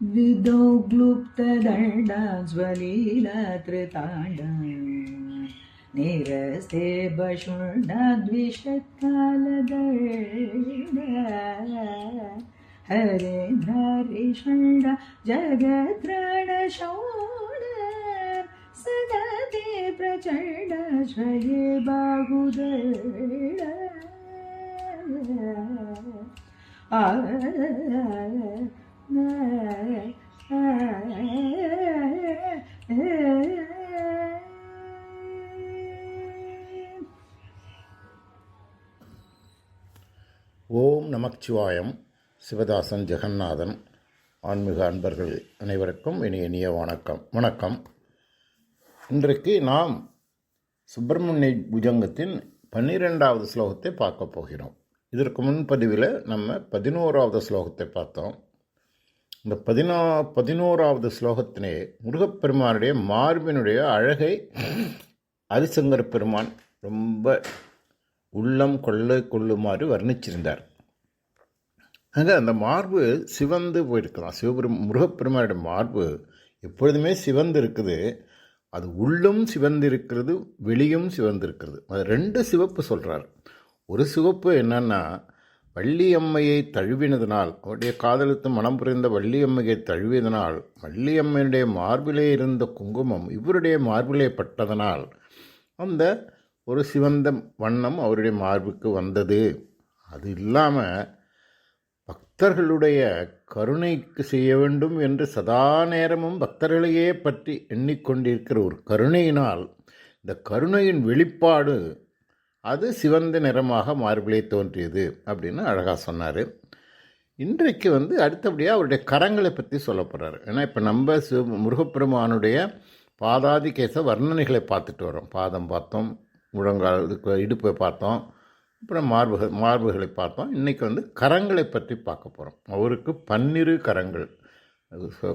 विदौ ग्लुप्तदण्डाज्वलीलत्रिताण्डा निरस्ते बशुण्डाद्विषत्कालदण्डा हरेन्द्रारिषण्ड जगत्रणशोण सदा ते प्रचण्ड श्रये बाहुदण्ड ஓம் நமச்சிவாயம். சிவதாசன் ஜெகநாதன். ஆன்மீக அன்பர்கள் அனைவருக்கும் இனிய வணக்கம். இன்றைக்கு நாம் சுப்பிரமணிய புஜங்கத்தின் 12வது ஸ்லோகத்தை பார்க்க போகிறோம். இதற்கு முன்பதிவில் நம்ம 11வது ஸ்லோகத்தை பார்த்தோம். இந்த 11வது ஸ்லோகத்திலே முருகப்பெருமானுடைய மார்பினுடைய அழகை ஆதிசங்கர பெருமான் ரொம்ப உள்ளம் கொள்ளுமாறு வர்ணிச்சிருந்தார். ஆக அந்த மார்பு சிவந்து போயிருக்கலாம். முருகப்பெருமானுடைய மார்பு எப்பொழுதுமே சிவந்து இருக்குது. அது உள்ளும் சிவந்து இருக்கிறது, வெளியும் சிவந்து இருக்கிறது. அது 2 சிவப்பு சொல்கிறார். ஒரு சிவப்பு என்னன்னா, வள்ளியம்மையை தழுவினதனால், அவருடைய காதலித்து மனம் புரிந்த வள்ளியம்மையை தழுவியதனால், வள்ளியம்மையுடைய மார்பிலே இருந்த குங்குமம் இவருடைய மார்பிலே பட்டதனால் அந்த ஒரு சிவந்த வண்ணம் அவருடைய மார்புக்கு வந்தது. அது இல்லாமல் பக்தர்களுடைய கருணைக்கு செய்ய வேண்டும் என்று சதா நேரமும் பக்தர்களையே பற்றி எண்ணிக்கொண்டிருக்கிற ஒரு கருணையினால் இந்த கருணையின் வெளிப்பாடு அது சிவந்த நிறமாக மார்பிலே தோன்றியது அப்படின்னு அழகாக சொன்னார். இன்றைக்கு அடுத்தபடியாக அவருடைய கரங்களை பற்றி சொல்ல போகிறார். ஏன்னா இப்போ நம்ம முருகப்பெருமானுடைய பாதாதி கேச வர்ணனைகளை பார்த்துட்டு வரோம். பாதம் பார்த்தோம், முழங்கால் இடுப்பை பார்த்தோம், அப்புறம் மார்புகளை பார்த்தோம். இன்றைக்கி கரங்களை பற்றி பார்க்க போகிறோம். அவருக்கு 12 கரங்கள்.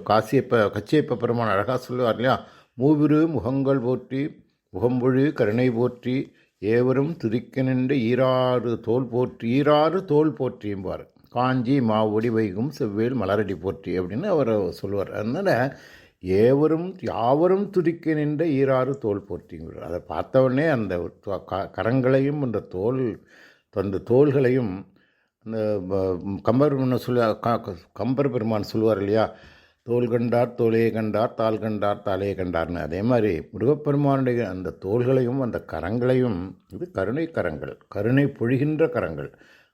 கச்சியப்ப பெருமான் அழகாக சொல்லுவார் இல்லையா, மூவிரு முகங்கள் போற்றி முகம்பொழு கருணை போற்றி ஏவரும் துதிக்க நின்று ஈராறு தோல் போற்றியும்பார். காஞ்சி மாவொடி வைகும் செவ்வேல் மலரடி போற்றி அப்படின்னு அவர் சொல்லுவார். அதனால் யாவரும் துதிக்க நின்ற ஈராறு தோல் போற்றிங்கிறார். அதை பார்த்தவொடனே அந்த கரங்களையும் அந்த தோள்களையும் அந்த கம்பர் பெருமான் சொல்லுவார் இல்லையா, தோல் கண்டார் தோலையை கண்டார், தாள் கண்டார் தாளையை கண்டார்னு. அதே மாதிரி முருகப்பெருமானுடைய அந்த தோள்களையும் அந்த கரங்களையும் இது கருணை கரங்கள், கருணை பொழிகின்ற கரங்கள்.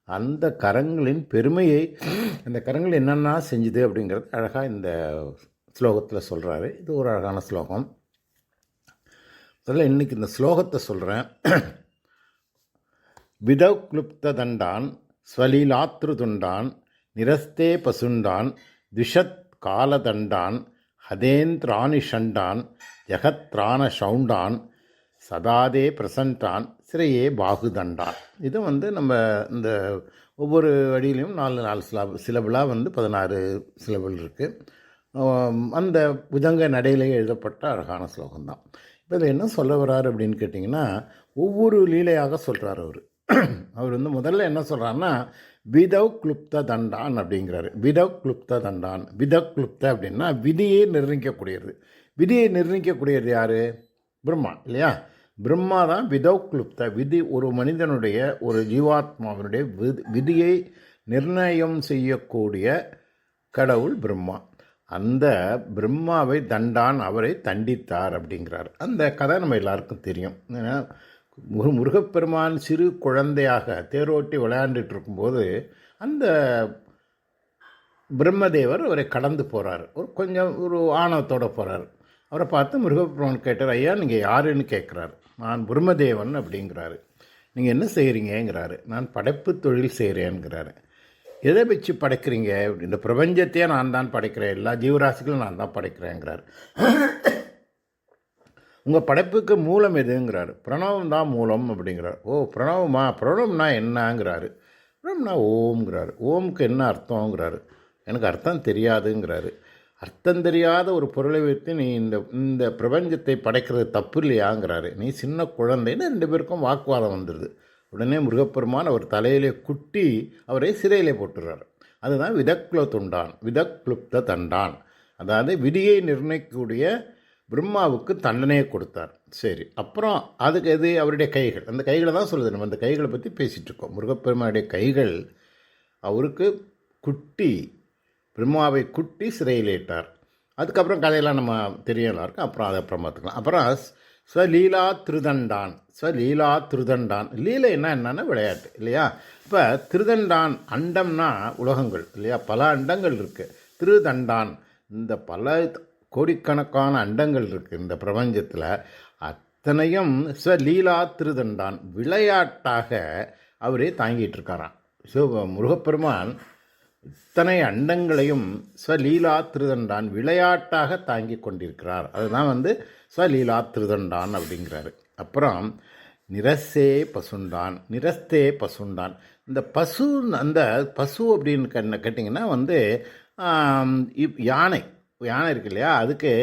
அந்த கரங்களின் பெருமையை, அந்த கரங்கள் என்னென்னா செஞ்சுது அப்படிங்கிறது அழகாக இந்த ஸ்லோகத்தில் சொல்கிறாரு. இது ஒரு அழகான ஸ்லோகம். அதில் இன்றைக்கி இந்த ஸ்லோகத்தை சொல்கிறேன். விதவ் கிளுப்த தண்டான் ஸ்வலீலாத்ருதுண்டான் நிரஸ்தே பசுண்டான் திஷத் காலதண்டான் ஹதேந்திராணி ஷண்டான் ஜகத்ராண ஷவுண்டான் சதாதே பிரசண்டான் சிறையே பாகுதண்டான். இது நம்ம இந்த ஒவ்வொரு அடியிலையும் 4 சிலபிளாக 16 சிலபிள் இருக்குது. அந்த புஜங்க நடையிலேயே எழுதப்பட்ட அழகான ஸ்லோகம்தான். இப்போ இதில் என்ன சொல்ல வர்றார் அப்படின்னு கேட்டிங்கன்னா, ஒவ்வொரு லீலையாக சொல்கிறார் அவர் முதல்ல என்ன சொல்கிறாருன்னா, விதவ் கிளுப்த தண்டான் அப்படிங்கிறாரு. விதவ் கிளுப்த தண்டான். விதவ் கிளுப்த அப்படின்னா விதியை நிர்ணயிக்கக்கூடியது. விதியை நிர்ணயிக்கக்கூடியது யார்? பிரம்மா இல்லையா? பிரம்மா தான் விதவ் கிளுப்த. விதி ஒரு மனிதனுடைய, ஒரு ஜீவாத்மாவினுடைய விதியை நிர்ணயம் செய்யக்கூடிய கடவுள் பிரம்மா. அந்த பிரம்மாவை தண்டான், அவரை தண்டித்தார் அப்படிங்கிறார். அந்த கதை நம்ம எல்லாருக்கும் தெரியும். முருகப்பெருமான் சிறு குழந்தையாக தேரோட்டி விளையாண்டுட்டு இருக்கும்போது அந்த பிரம்மதேவர் அவரை கடந்து போகிறார். ஒரு ஆணவத்தோடு போகிறார். அவரை பார்த்து முருகப்பெருமான் கேட்டார், ஐயா நீங்கள் யாருன்னு கேட்குறாரு. நான் பிரம்மதேவன் அப்படிங்கிறாரு. நீங்கள் என்ன செய்கிறீங்கிறாரு. நான் படைப்பு தொழில் செய்கிறேங்கிறாரு. எதை வச்சு படைக்கிறீங்க? இந்த பிரபஞ்சத்தையே நான் தான் படைக்கிறேன், எல்லா ஜீவராசிகளும் நான் தான் படைக்கிறேங்கிறார். உங்கள் படைப்புக்கு மூலம் எதுங்கிறாரு. பிரணவம் தான் மூலம் அப்படிங்கிறார். ஓ பிரணவமா? பிரணவம்னா என்னங்கிறாரு. பிரணவம்னா ஓம்ங்கிறாரு. ஓம்க்கு என்ன அர்த்தங்கிறாரு. எனக்கு அர்த்தம் தெரியாதுங்கிறாரு. அர்த்தம் தெரியாத ஒரு பொருளை வைத்து நீ இந்த பிரபஞ்சத்தை படைக்கிறது தப்பு இல்லையாங்கிறாரு. நீ சின்ன குழந்தைன்னு 2 பேருக்கும் வாக்குவாதம் வந்துடுது. உடனே முருகப்பெருமான் அவர் தலையிலே குட்டி அவரை சிறையிலே போட்டுறார். அதுதான் விதக்லுப்த தண்டான். அதாவது விதியை நிர்ணயிக்கக்கூடிய பிரம்மாவுக்கு தண்டனையை கொடுத்தார். சரி, அப்புறம் அதுக்கு எது அவருடைய கைகள், அந்த கைகளை தான் சொல்லுது. நம்ம அந்த கைகளை பற்றி பேசிகிட்டு இருக்கோம். முருகப்பெருமானுடைய கைகள் அவருக்கு குட்டி, பிரம்மாவை குட்டி சிறையிலேட்டார். அதுக்கப்புறம் கதையெல்லாம் நம்ம தெரியலாம் இருக்கும், அப்புறம் அதை அப்புறம் பார்த்துக்கலாம். அப்புறம் ஸ்வலீலா திருதண்டான். லீலைன்னா என்னன்னா விளையாட்டு இல்லையா? இப்போ திருதண்டான், அண்டம்னா உலகங்கள் இல்லையா? பல அண்டங்கள் இருக்குது. திருதண்டான், இந்த பல கோடிக்கணக்கான அண்டங்கள் இருக்குது இந்த பிரபஞ்சத்தில். அத்தனையும் ஸ்வலீலா திருதண்டான், விளையாட்டாக அவரே தாங்கிட்டு இருக்காராம். முருகப்பெருமான் இத்தனை அண்டங்களையும் ஸ்வலீலா திருதண்டான் விளையாட்டாக தாங்கி கொண்டிருக்கிறார். அதுதான் ஸ்வலீலா திருதண்டான் அப்படிங்கிறாரு. அப்புறம் நிரஸ்தே பசுண்டான். இந்த பசு அப்படின்னு கேட்டிங்கன்னா யானை இருக்கு இல்லையா? அதுக்கு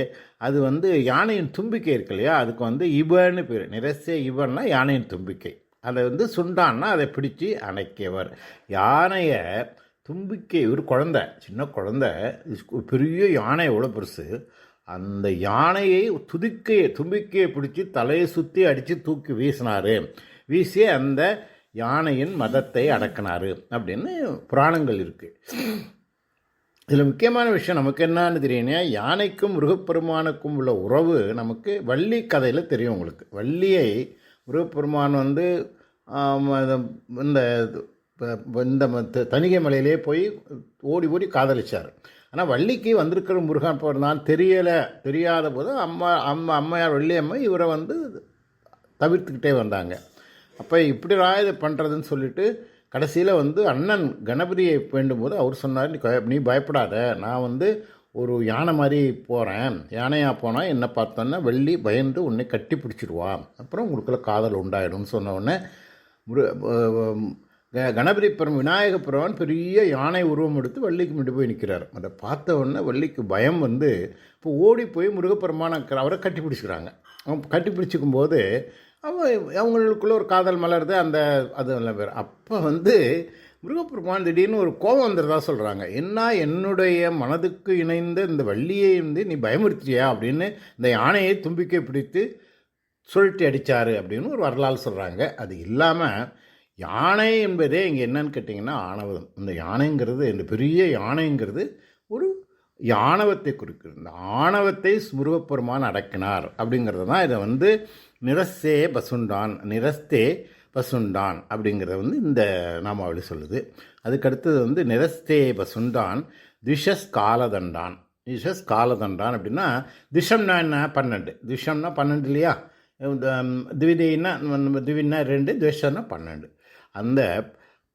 அது யானையின் தும்பிக்கை இருக்கு இல்லையா? அதுக்கு இவன்னு பேர். நிரஸ்தே இவன்னா யானையின் தும்பிக்கை. அதை சுண்டான்னா அதை பிடிச்சி அணைக்கவர். யானையை தும்பிக்கை, ஒரு குழந்தை, சின்ன குழந்தை, பெரிய யானை எவ்வளோ பெருசு, அந்த யானையை தும்பிக்கையை பிடிச்சி தலையை சுற்றி அடித்து தூக்கி வீசி அந்த யானையின் மதத்தை அடக்கினார் அப்படின்னு புராணங்கள் இருக்குது. இதில் முக்கியமான விஷயம் நமக்கு என்னன்னு தெரியும்னா, யானைக்கும் முருகப்பெருமானுக்கும் உள்ள உறவு நமக்கு வள்ளி கதையில் தெரியும். உங்களுக்கு வள்ளியை முருகப்பெருமான் இந்த தணிகை மலையிலே போய் ஓடி காதலிச்சார். ஆனால் வள்ளிக்கு வந்திருக்கிற முருகன் தான் தெரியாத போது அம்மையார் வள்ளி அம்மா இவரை தவிர்த்துக்கிட்டே வந்தாங்க. அப்போ இப்படி இதை பண்ணுறதுன்னு சொல்லிட்டு கடைசியில் அண்ணன் கணபதியை வேண்டும்போது அவர் சொன்னார், நீ பயப்படாத, நான் ஒரு யானை மாதிரி போகிறேன், யானையாக போனால் என்னை பார்த்தோன்னா வள்ளி பயந்து உன்னை கட்டி பிடிச்சிடுவா, அப்புறம் உங்களுக்குள்ள காதல் உண்டாயிடும்னு சொன்ன உடனே கணபதி விநாயக பெருமான் பெரிய யானை உருவம் எடுத்து வள்ளிக்கு முன்னாடி போய் நிற்கிறார். அதை பார்த்த உடனே வள்ளிக்கு பயம் இப்போ ஓடி போய் முருகப்பெருமான அவரை கட்டி பிடிச்சிக்கிறாங்க. அவங்க கட்டி பிடிச்சிக்கும் போது அவங்களுக்குள்ள ஒரு காதல் மலருது. அது நல்ல பேர். அப்போ முருகப்பெருமான் திடீர்னு ஒரு கோபம் வந்துடுறதா சொல்கிறாங்க. என்னுடைய மனதுக்கு இணைந்த இந்த வள்ளியை நீ பயமுறுத்தியா அப்படின்னு இந்த யானையை தும்பிக்கை பிடித்து சுழட்டி அடித்தார் அப்படின்னு ஒரு வரலாறு சொல்கிறாங்க. அது இல்லாமல் யானை என்பதே இங்கே என்னன்னு கேட்டிங்கன்னா ஆணவம். இந்த யானைங்கிறது, இந்த பெரிய யானைங்கிறது ஒரு ஆணவத்தை குறிக்கிறது. இந்த ஆணவத்தை முருகப்பெருமான் அடக்கினார் அப்படிங்கிறது தான் இதை நிரஸ்தே பசுண்டான் அப்படிங்கிறத இந்த நாமாவளி சொல்லுது. அதுக்கடுத்தது நிரஸ்தே பசுண்டான் திஷஸ் காலதண்டான் அப்படின்னா, திஷம்னா என்ன? 12. திஷம்னா 12 இல்லையா? திவிதின்னா 2, துவேஷம்னா 12. அந்த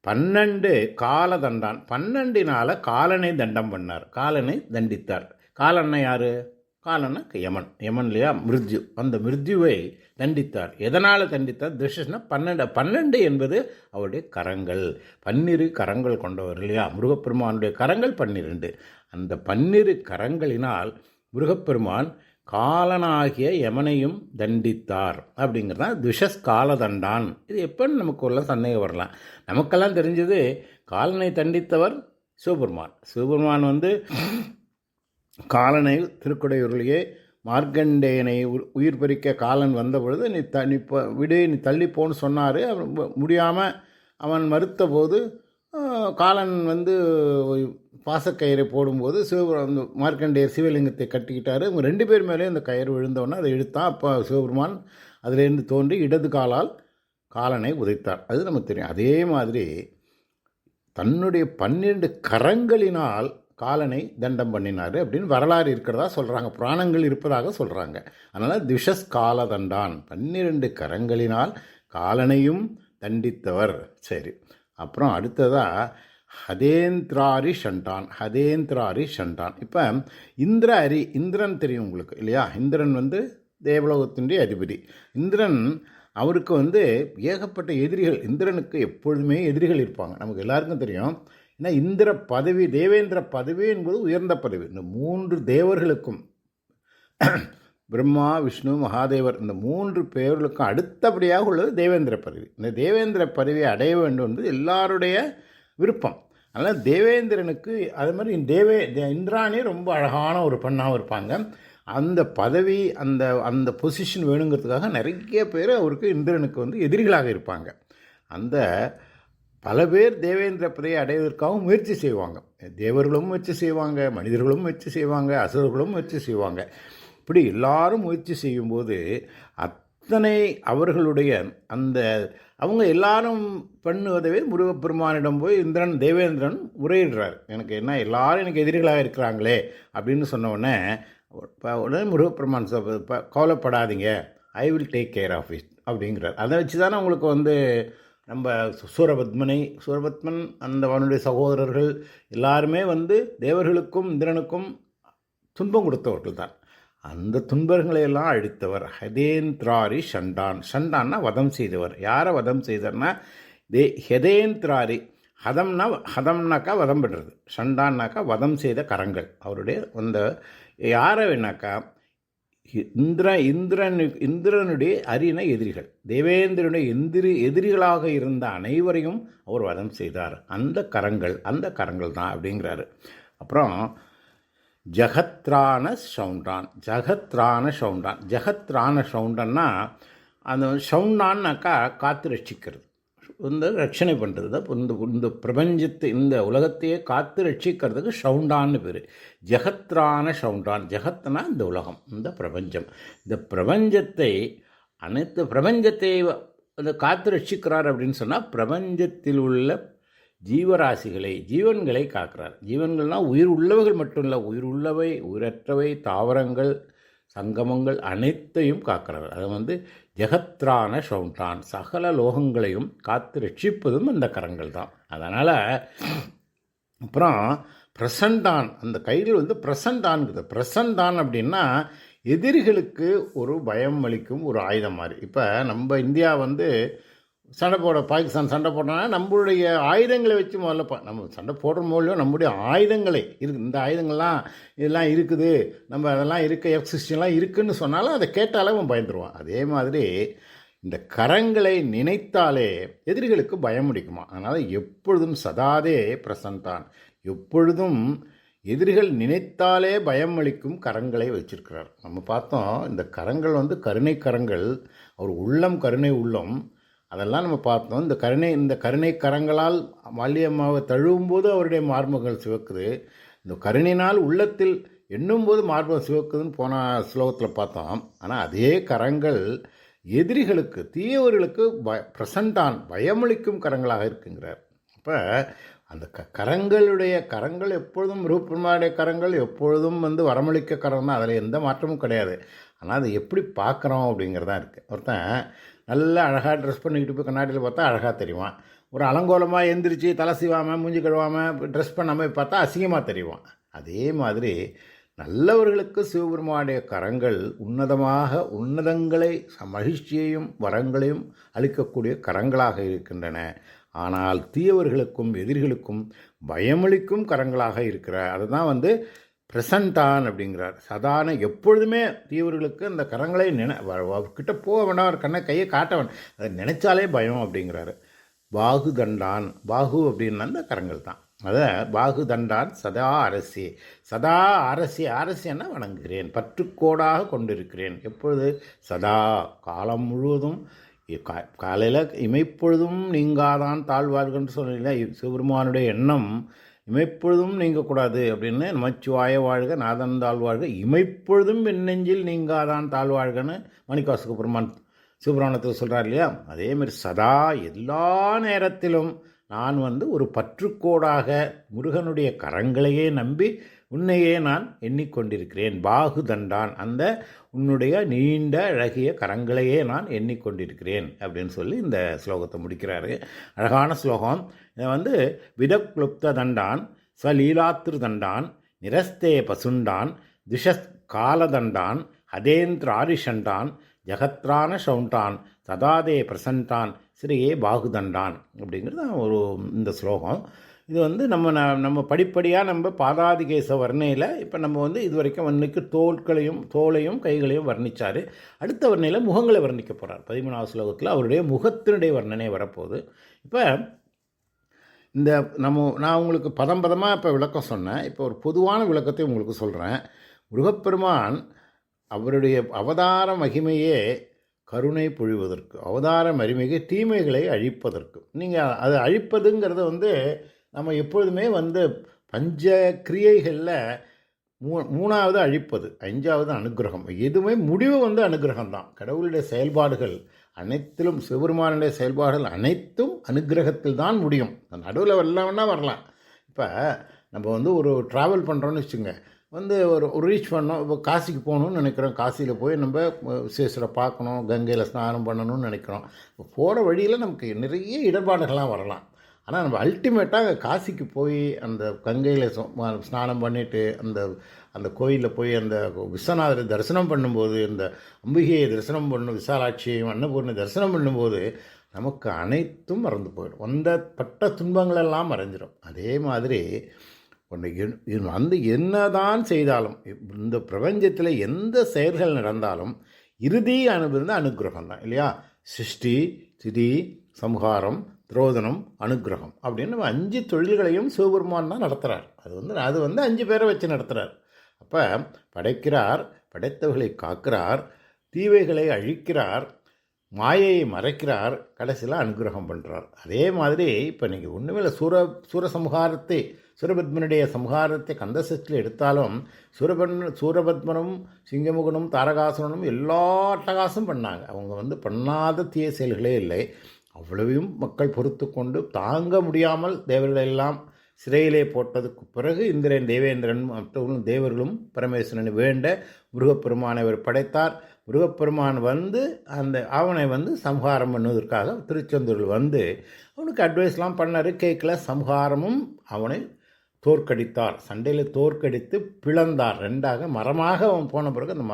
12 காலதண்டான், 12 காலனை தண்டம் பண்ணார், காலனை தண்டித்தார். காலன்னா யாரு? காலன்னா யமன் இல்லையா? மிருத்யு. அந்த மிருத்யுவை தண்டித்தார். எதனால் தண்டித்தார்? துஷஸ்னா 12 என்பது அவருடைய கரங்கள். 12 கரங்கள் கொண்டவர் இல்லையா? முருகப்பெருமானுடைய கரங்கள் 12. அந்த 12 கரங்களினால் முருகப்பெருமான் காலனாகிய யமனையும் தண்டித்தார் அப்படிங்கிறது தான் துஷஸ் காலதண்டான். இது எப்போன்னு நமக்கு உள்ள சந்தேகம் வரலாம். நமக்கெல்லாம் தெரிஞ்சது காலனை தண்டித்தவர் சிவபெருமான் காலனை திருக்குடையூரிலேயே மார்க்கண்டேயனை உயிர் பறிக்க காலன் வந்த பொழுது நீ தள்ளிப்போன்னு சொன்னார். முடியாமல் அவன் மறுத்த போது காலன் பாசக்கயிறை போடும்போது மார்க்கண்டேயர் சிவலிங்கத்தை கட்டிக்கிட்டார். இவங்க 2 பேர் மேலே அந்த கயிறு விழுந்தோடனே அதை இழுத்தான். அப்போ சிவபெருமான் அதிலேருந்து தோன்றி இடது காலால் காலனை உதைத்தார். அது நமக்கு தெரியும். அதே மாதிரி தன்னுடைய 12 கரங்களினால் காலனை தண்டம் பண்ணினார் அப்படின்னு வரலாறு இருக்கிறதா சொல்கிறாங்க, புராணங்கள் இருப்பதாக சொல்கிறாங்க. அதனால் திஷஸ் காலதண்டான், 12 கரங்களினால் காலனையும் தண்டித்தவர். சரி, அப்புறம் அடுத்ததாக ஹதேந்திராரி ஷண்டான். இப்போ இந்திரன் தெரியும் உங்களுக்கு இல்லையா? இந்திரன் தேவலோகத்தினுடைய அதிபதி. இந்திரன் அவருக்கு ஏகப்பட்ட எதிரிகள். இந்திரனுக்கு எப்பொழுதுமே எதிரிகள் இருப்பாங்க, நமக்கு எல்லாருக்கும் தெரியும். ஏன்னா தேவேந்திர பதவி என்பது உயர்ந்த பதவி. இந்த 3 தேவர்களுக்கும் பிரம்மா, விஷ்ணு, மகாதேவர், இந்த 3 பேர்களுக்கும் அடுத்தபடியாக உள்ளது தேவேந்திர பதவி. இந்த தேவேந்திர பதவியை அடைய வேண்டும் என்பது எல்லாருடைய விருப்பம். அதனால் தேவேந்திரனுக்கு அது மாதிரி இந்திராணி ரொம்ப அழகான ஒரு பெண்ணாகவும் இருப்பாங்க. அந்த பதவி அந்த அந்த பொசிஷன் வேணுங்கிறதுக்காக நிறைய பேர் அவருக்கு இந்திரனுக்கு வந்து எதிரிகளாக இருப்பாங்க. அந்த பல பேர் தேவேந்திர பதவியை அடைவதற்காகவும் முயற்சி செய்வாங்க. தேவர்களும் முயற்சி செய்வாங்க, மனிதர்களும் முயற்சி செய்வாங்க, அசுரர்களும் முயற்சி செய்வாங்க. இப்படி எல்லாரும் முயற்சி செய்யும்போது அத்தனை அவர்களுடைய அந்த அவங்க எல்லாரும் பண்ணுவதவே முருகப்பெருமானிடம் போய் தேவேந்திரன் முறையிடுறார். எனக்கு என்ன எல்லாரும் எனக்கு எதிரிகளாக இருக்கிறாங்களே அப்படின்னு சொன்ன உடனே முருகப்பெருமான் கவலைப்படாதீங்க, I will take care of it அப்படிங்கிறார். அதை வச்சு தானே உங்களுக்கு வந்து நம்ம சூரபத்மன் அந்த அவனுடைய சகோதரர்கள் எல்லாருமே வந்து தேவர்களுக்கும் இந்திரனுக்கும் துன்பம் கொடுத்தவர்கள் தான். அந்த துன்பங்களை எல்லாம் அழித்தவர் ஹதேந்திராரி ஷண்டான்னா வதம் செய்தவர். யாரை வதம் செய்தவர்னா ஹெதேந்திராரி. ஹதம்னாக்கா வதம் பண்ணுறது, ஷண்டான்னாக்கா வதம் செய்த கரங்கள். அவருடைய அந்த யாரை வேணாக்கா இந்திரனுடைய அரியணை எதிரிகள், தேவேந்திரனுடைய எதிரிகளாக இருந்த அனைவரையும் அவர் வதம் செய்தார். அந்த கரங்கள் தான் அப்படிங்கிறாரு. அப்புறம் ஜகத்ரான சவுண்டான்னா அந்த சவுண்டான்னாக்கா காத்து ரட்சிக்கிறது, இந்த ரட்சணை பண்ணுறது. இந்த பிரபஞ்சத்தை இந்த உலகத்தையே காத்து ரட்சிக்கிறதுக்கு சவுண்டான்னு பேர். ஜகத்ரான சவுண்டான். ஜகத்னா இந்த உலகம், இந்த பிரபஞ்சம். இந்த பிரபஞ்சத்தை அனைத்து பிரபஞ்சத்தை அந்த காத்து ரட்சிக்கிறார் அப்படின்னு சொன்னால் பிரபஞ்சத்தில் உள்ள ஜீவன்களை காக்கிறார். ஜீவன்கள்னால் உயிர் உள்ளவைகள் மட்டும் இல்லை, உயிர் உள்ளவை உயிரற்றவை தாவரங்கள் சங்கமங்கள் அனைத்தையும் காக்கிறார். அது வந்து ஜெகத்ரான சவுண்டான். சகல லோகங்களையும் காத்து ரட்சிப்பதும் அந்த கரங்கள் தான். அதனால் அப்புறம் பிரசண்டான், அந்த கையில் வந்து பிரசண்டான்குது. பிரசண்டான் அப்படின்னா எதிரிகளுக்கு ஒரு பயம் அளிக்கும் ஒரு ஆயுதம் மாதிரி. இப்போ நம்ம இந்தியா வந்து பாகிஸ்தான் சண்டை போட்டோம்னா நம்மளுடைய ஆயுதங்களை வச்சு முதல்ல நம்ம சண்டை போடுற மூலியம் நம்முடைய ஆயுதங்களே இருக்குது, இந்த ஆயுதங்கள்லாம் இதெல்லாம் இருக்குது, நம்ம அதெல்லாம் இருக்குது, F-16 இருக்குதுன்னு சொன்னாலும் அதை கேட்டாலே அவன் பயந்துருவான். அதே மாதிரி இந்த கரங்களை நினைத்தாலே எதிரிகளுக்கு பயம் அடிக்குமா. அதனால் எப்பொழுதும் சதாதே பிரசன்தான், எப்பொழுதும் எதிரிகள் நினைத்தாலே பயம் அளிக்கும் கரங்களை வச்சிருக்கிறார். நம்ம பார்த்தோம், இந்த கரங்கள் வந்து கருணை கரங்கள், அவர் உள்ளம் கருணை உள்ளம், அதெல்லாம் நம்ம பார்த்தோம். இந்த கருணை கரங்களால் வள்ளியம்மாவை தழுவும்போது அவருடைய மார்பகங்கள் சிவக்குது, இந்த கருணையினால் உள்ளத்தில் எண்ணும்போது மார்பகம் சிவக்குதுன்னு போன ஸ்லோகத்தில் பார்த்தோம். ஆனால் அதே கரங்கள் எதிரிகளுக்கு தீயவர்களுக்கு பிரசண்டான் பயமளிக்கும் கரங்களாக இருக்குங்கிறார். அப்போ அந்த கரங்கள் எப்பொழுதும் ரூபமாடைய கரங்கள் எப்பொழுதும் வந்து வரமளிக்க கரம் தான், அதில் எந்த மாற்றமும் கிடையாது. ஆனால் அதை எப்படி பார்க்குறோம் அப்படிங்கிறதான் இருக்குது. ஒருத்தன் நல்லா அழகாக ட்ரெஸ் பண்ணிக்கிட்டு போய் கண்ணாடியில் பார்த்தா அழகாக தெரியுவான். ஒரு அலங்கோலமாக எந்திரிச்சு தலை சீவாமல் மூஞ்சி கழுவாமல் ட்ரெஸ் பண்ணாமல் பார்த்தா அசிங்கமாக தெரியுவான். அதே மாதிரி நல்லவர்களுக்கு சிவபெருமானுடைய கரங்கள் உன்னதங்களை மகிழ்ச்சியையும் வரங்களையும் அளிக்கக்கூடிய கரங்களாக இருக்கின்றன. ஆனால் தீயவர்களுக்கும் எதிரிகளுக்கும் பயமளிக்கும் கரங்களாக இருக்கிற அதுதான் வந்து பிரசண்டான் அப்படிங்கிறார். சதான எப்பொழுதுமே தீவர்களுக்கு அந்த கரங்களை கிட்ட போக வேண்டாம், ஒரு கையை காட்ட வேண்டாம், அதை நினைச்சாலே பயம் அப்படிங்கிறாரு. பாகு தண்டான், பாகு அப்படின்னா அந்த கரங்கள் தான். அதை பாகு தண்டான் சதா அரசியன்னா வணங்குகிறேன், பற்றுக்கோடாக கொண்டிருக்கிறேன். எப்பொழுது சதா காலம் முழுவதும் காலையில் இமைப்பொழுதும் நீங்காதான் தாழ்வார்கள்னு சொன்னீங்களா, சிவபெருமானுடைய எண்ணம் இமைப்பொழுதும் நீங்கக்கூடாது அப்படின்னு. நமச்சிவாய வாழ்க நாதன் தாழ்வாழ்க இமைப்பொழுதும் நெஞ்சில் நீங்காதான் தாழ்வாழ்கன்னு மாணிக்கவாசக பெருமான் சிவபுராணத்தில் சொல்கிறார் இல்லையா. அதேமாதிரி சதா எல்லா நேரத்திலும் நான் வந்து ஒரு பற்றுக்கோடாக முருகனுடைய கரங்களையே நம்பி உன்னையே நான் எண்ணிக்கொண்டிருக்கிறேன். பாகு தண்டான், அந்த உன்னுடைய நீண்ட அழகிய கரங்களையே நான் எண்ணிக்கொண்டிருக்கிறேன் அப்படின்னு சொல்லி இந்த ஸ்லோகத்தை முடிக்கிறாரு. அழகான ஸ்லோகம். இதை வந்து விதக்லுப்த தண்டான் ஸ்வலீலாத்ரு தண்டான் நிரஸ்தே பசுண்டான் திஷத் காலதண்டான் ஹதேந்திராரிஷண்டான் ஜகத்ரான சவுண்டான் சதாதே பிரசண்டான் ஸ்ரீயே பாகுதண்டான் அப்படிங்கிறது ஒரு இந்த ஸ்லோகம். இது வந்து நம்ம படிப்படியாக நம்ம பாதாதிகேச வர்ணையில் இப்போ நம்ம வந்து இது வரைக்கும் வர்ணிக்கு தோலையும் கைகளையும் வர்ணித்தார். அடுத்த வர்ணையில் முகங்களை வர்ணிக்க போகிறார். 13வது ஸ்லோகத்தில் அவருடைய முகத்தினுடைய வர்ணனை வரப்போகுது. இப்போ இந்த நான் உங்களுக்கு பதம் பதமாக இப்போ விளக்கம் சொன்னேன். இப்போ ஒரு பொதுவான விளக்கத்தை உங்களுக்கு சொல்கிறேன். முருகப்பெருமான் அவருடைய அவதார மகிமையே கருணை பொழிவதற்கு, அவதார மகிமையை தீமைகளை அழிப்பதற்கு. நீங்கள் அதை அழிப்பதுங்கிறது நம்ம எப்பொழுதுமே பஞ்ச கிரியைகளில் மூணாவது அழிப்பது, 5வது அனுக்கிரகம். எதுவுமே முடிவு அனுக்கிரகம் தான். கடவுளுடைய செயல்பாடுகள் அனைத்திலும், சிவபெருமானுடைய செயல்பாடுகள் அனைத்தும் அனுக்கிரகத்தில் தான் முடியும். நடுவில் வரலாம்னா வரலாம். இப்போ நம்ம ஒரு ட்ராவல் பண்ணுறோன்னு வச்சுங்க, ஒரு ரீச் பண்ணோம். இப்போ காசிக்கு போகணுன்னு நினைக்கிறோம். காசியில் போய் நம்ம விசேஷரை பார்க்கணும், கங்கையில் ஸ்நானம் பண்ணணும்னு நினைக்கிறோம். இப்போ போகிற வழியில் நமக்கு நிறைய இடர்பாடுகள்லாம் வரலாம். ஆனால் நம்ம அல்டிமேட்டாக காசிக்கு போய் அந்த கங்கையில் ஸ்நானம் பண்ணிவிட்டு அந்த கோயிலில் போய் அந்த விஸ்வநாதரை தரிசனம் பண்ணும்போது, அந்த அம்பிகையை தரிசனம் விசாலாட்சியையும் அன்னபூர்ணி தரிசனம் பண்ணும்போது நமக்கு அனைத்தும் மறந்து போயிடும். பட்ட துன்பங்களெல்லாம் மறைஞ்சிடும். அதே மாதிரி என்னதான் செய்தாலும், இந்த பிரபஞ்சத்தில் எந்த செயல்கள் நடந்தாலும் இறுதி அனுபவம் அனுக்கிரகம் தான், இல்லையா? சிருஷ்டி, திதி, சம்ஹாரம், திரோதனம், அனுக்கிரகம் அப்படின்னு 5 தொழில்களையும் சிவபெருமான் தான் நடத்துகிறார். அது 5 பேரை வச்சு நடத்துகிறார். அப்போ படைக்கிறார், படைத்தவர்களை காக்கிறார், தீவைகளை அழிக்கிறார், மாயையை மறைக்கிறார், கடைசியில் அனுகிரகம் பண்ணுறார். அதே மாதிரி இப்போ நீங்கள் ஒன்றுமே இல்லை, சூரசம்ஹாரத்தை, சூரபத்மனுடைய சம்ஹாரத்தை கந்தசஷ்டியில் எடுத்தாலும் சூரபத்மனும் சிங்கமுகனும் தாரகாசுரனும் எல்லா அட்டகாசம் பண்ணாங்க. அவங்க பண்ணாத தீய செயல்களே இல்லை. அவ்வளவையும் மக்கள் பொறுத்து கொண்டு தாங்க முடியாமல் தேவர்களெல்லாம் சிறையிலே போட்டதுக்கு பிறகு இந்திரன், தேவேந்திரன் மற்றவர்களும் தேவர்களும் பரமேஸ்வரனை வேண்ட முருகப்பெருமானை அவர் படைத்தார். முருகப்பெருமான் அவனை சம்ஹாரம் பண்ணுவதற்காக திருச்செந்தூரில் அவனுக்கு அட்வைஸ்லாம் பண்ணார். கேட்கல. சம்ஹாரமும் அவனை தோற்கடித்தார். சண்டையில் தோற்கடித்து பிளந்தார். 2ஆக மரமாக அவன் போன பிறகு அந்த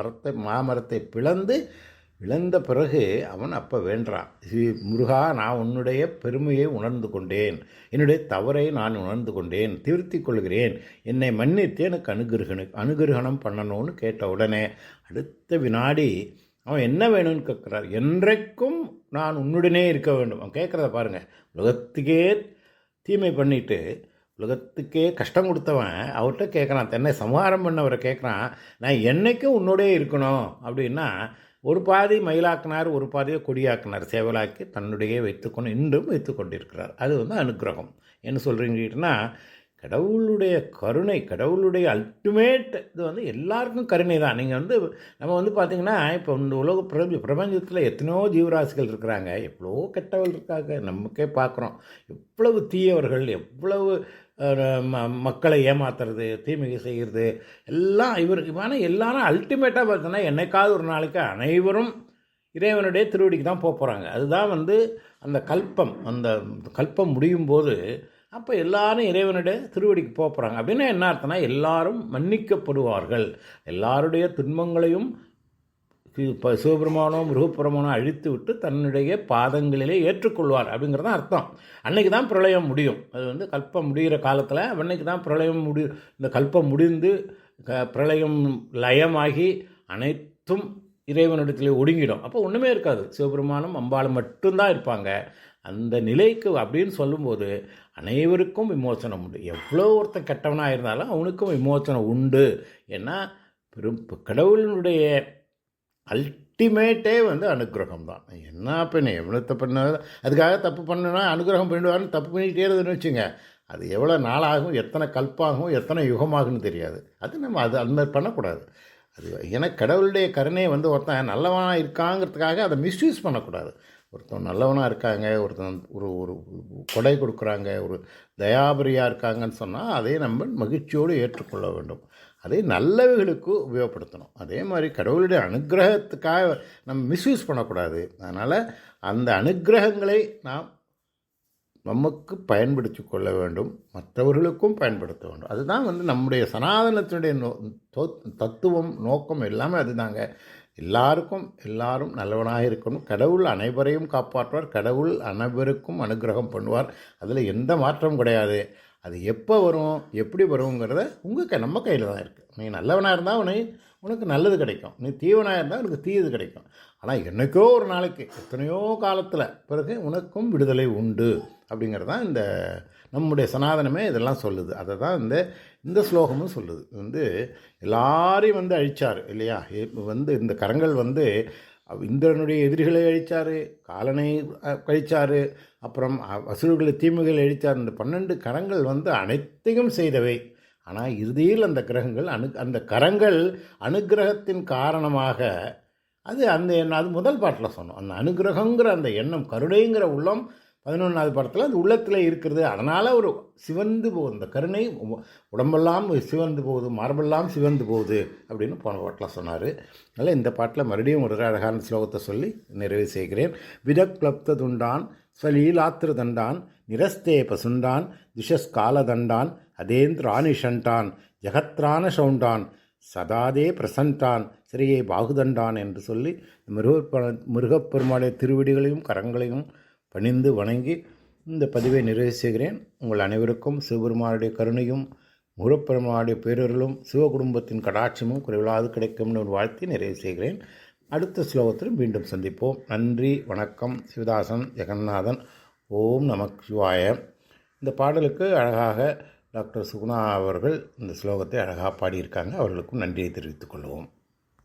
மாமரத்தை இழந்த பிறகு அவன் அப்போ வேண்டான், முருகா, நான் உன்னுடைய பெருமையை உணர்ந்து கொண்டேன், என்னுடைய தவறை நான் உணர்ந்து கொண்டேன், திருத்தி கொள்கிறேன், என்னை மன்னித்து எனக்கு அனுகிரகணம் பண்ணணும்னு கேட்ட உடனே அடுத்த வினாடி அவன் என்ன வேணும்னு கேட்குறார். என்றைக்கும் நான் உன்னுடனே இருக்க வேண்டும். அவன் கேட்குறத பாருங்கள். உலகத்துக்கே தீமை பண்ணிட்டு உலகத்துக்கே கஷ்டம் கொடுத்தவன் அவர்கிட்ட கேட்குறான், தென்னை சம்ஹாரம் பண்ணவரை கேட்குறான், நான் என்றைக்கும் உன்னோடே இருக்கணும் அப்படின்னா ஒரு பாதி மயிலாக்கினார், ஒரு பாதியை கொடியாக்கினார், சேவலாக்கி தன்னுடைய வைத்துக்கொண்டு இன்றும் வைத்து கொண்டிருக்கிறார். அது அனுக்கிரகம். என்ன சொல்கிறீங்கன்னா, கடவுளுடைய கருணை, கடவுளுடைய அல்டிமேட் இது எல்லாருக்கும் கருணை தான். நீங்கள் நம்ம பார்த்திங்கன்னா, இப்போ இந்த உலக பிரபஞ்சத்தில் எத்தனையோ ஜீவராசிகள் இருக்கிறாங்க, எவ்வளோ கெட்டவர்கள் இருக்காங்க, நமக்கே பார்க்குறோம். எவ்வளவு தீயவர்கள், எவ்வளவு மக்களை ஏமாத்துறது, தீமையை செய்கிறது எல்லாம் ஆனால் எல்லாரும் அல்டிமேட்டாக பார்த்தோன்னா என்னைக்காவது ஒரு நாளைக்கு அனைவரும் இறைவனுடைய திருவடிக்கு தான் போகிறாங்க. அதுதான் அந்த கல்பம் முடியும் போது அப்போ எல்லாரும் இறைவனுடைய திருவடிக்கு போகிறாங்க. அப்படின்னா என்ன அர்த்தம்னா, எல்லாரும் மன்னிக்கப்படுவார்கள். எல்லாருடைய துன்பங்களையும் சிவபெருமானோ முருகப்பெருமானோ அழித்து விட்டு தன்னுடைய பாதங்களிலே ஏற்றுக்கொள்வார் அப்படிங்கிறது தான் அர்த்தம். அன்னைக்கு தான் பிரளயம் முடியும். அது கல்பம் முடிகிற காலத்தில் அன்னைக்கு தான் பிரளயம் இந்த கல்பம் முடிந்து பிரளயம் லயமாகி அனைத்தும் இறைவனிடத்திலே ஒடுங்கிடும். அப்போ ஒன்றுமே இருக்காது, சிவபெருமானும் அம்பாளும் மட்டும்தான் இருப்பாங்க. அந்த நிலைக்கு அப்படின்னு சொல்லும்போது அனைவருக்கும் விமோசனம் உண்டு. எவ்வளோ ஒருத்தன் கெட்டவனாக இருந்தாலும் அவனுக்கும் விமோசனம் உண்டு. ஏன்னா கடவுளினுடைய அல்டிமேட்டே அனுகிரகம் தான். என்ன பண்ண எவ்வளோ பண்ண அதுக்காக தப்பு பண்ணணும்னா அனுகிரகம் பண்ணிடுவார்னு தப்பு பண்ணிக்கிட்டே இருந்துன்னு வச்சுங்க, அது எவ்வளோ நாளாகும், எத்தனை கல்ப்பாகும், எத்தனை யுகமாகும்னு தெரியாது. அது நம்ம அந்த மாதிரி பண்ணக்கூடாது. அது ஏன்னா கடவுளுடைய கருணையை ஒருத்தன் நல்லவனாக இருக்காங்கிறதுக்காக அதை மிஸ்யூஸ் பண்ணக்கூடாது. ஒருத்தன் நல்லவனாக இருக்காங்க, ஒருத்தன் ஒரு கொடை கொடுக்குறாங்க, ஒரு தயாபரியாக இருக்காங்கன்னு சொன்னால் அதை நம்ம மகிழ்ச்சியோடு ஏற்றுக்கொள்ள வேண்டும். அதை நல்லவைகளுக்கு உபயோகப்படுத்தணும். அதே மாதிரி கடவுளுடைய அனுகிரகத்துக்காக நம்ம மிஸ்யூஸ் பண்ணக்கூடாது. அதனால் அந்த அனுகிரகங்களை நாம் நமக்கு பயன்படுத்தி கொள்ள வேண்டும், மற்றவர்களுக்கும் பயன்படுத்த வேண்டும். அதுதான் நம்முடைய சனாதனத்தினுடைய தத்துவம், நோக்கம் எல்லாமே அதுதாங்க. எல்லாரும் நல்லவனாக இருக்கணும். கடவுள் அனைவரையும் காப்பாற்றுவார், கடவுள் அனைவருக்கும் அனுகிரகம் பண்ணுவார். அதில் எந்த மாற்றமும் கிடையாது. அது எப்போ வரும், எப்படி வருங்கிறத நம்ம கையில் தான் இருக்குது. நீ நல்லவனாக இருந்தால் உனக்கு நல்லது கிடைக்கும், நீ தீவனாக இருந்தால் உனக்கு தீயது கிடைக்கும். ஆனால் என்றைக்கோ ஒரு நாளைக்கு எத்தனையோ காலத்தில் பிறகு உனக்கும் விடுதலை உண்டு அப்படிங்கிறது தான் இந்த நம்முடைய சனாதனமே இதெல்லாம் சொல்லுது. அதை தான் இந்த ஸ்லோகமும் சொல்லுது. எல்லாரையும் அழிச்சார் இல்லையா? இந்த கரங்கள் இந்திரனுடைய எதிரிகளை அழித்தார், காலனை கழித்தார், அப்புறம் அசுரர்களை தீமைகளை அழித்தார். இந்த 12 கரங்கள் அனைத்தையும் செய்தவை. ஆனால் இறுதியில் அந்த கிரகங்கள் அந்த கரங்கள் அனுக்கிரகத்தின் காரணமாக அது முதல் பாட்டில் சொன்னோம். அந்த அனுக்கிரகங்கிற அந்த எண்ணம், கருணைங்கிற உள்ளம் 11வது பாடத்தில் அது உள்ளத்தில் இருக்கிறது. அதனால் ஒரு சிவந்து போகுது, இந்த கருணை உடம்பெல்லாம் சிவந்து போகுது, மார்பெல்லாம் சிவந்து போகுது அப்படின்னு போன பாட்டில் சொன்னார். அதனால் இந்த பாட்டில் மறுபடியும் ஒரு அழகான ஸ்லோகத்தை சொல்லி நிறைவு செய்கிறேன். விதக்லப்த துண்டான் ஸ்வலீலாத்திரு தண்டான் நிரஸ்தே பசுண்டான் துஷஸ்கால தண்டான் அதேந்திரானிஷண்டான் ஜகத்ரான சவுண்டான் சதாதே பிரசண்டான் சிறையே பாகுதண்டான் என்று சொல்லி முருகப்பெருமாளுடைய திருவடிகளையும் கரங்களையும் பணிந்து வணங்கி இந்த பதிவை நிறைவு செய்கிறேன். உங்கள் அனைவருக்கும் சிவபெருமானுடைய கருணையும் முருகப்பெருமானுடைய பேரருளும் சிவகுடும்பத்தின் கடாட்சமும் குறைவில்லாது கிடைக்கும்னு ஒரு வாழ்த்தி நிறைவு செய்கிறேன். அடுத்த ஸ்லோகத்தில் மீண்டும் சந்திப்போம். நன்றி, வணக்கம். சிவதாசன் ஜெகநாதன். ஓம் நமக் சிவாய. இந்த பாடலுக்கு அழகாக டாக்டர் சுகுணா அவர்கள் இந்த ஸ்லோகத்தை அழகாக பாடியிருக்காங்க. அவர்களுக்கும் நன்றியை தெரிவித்துக் கொள்வோம்.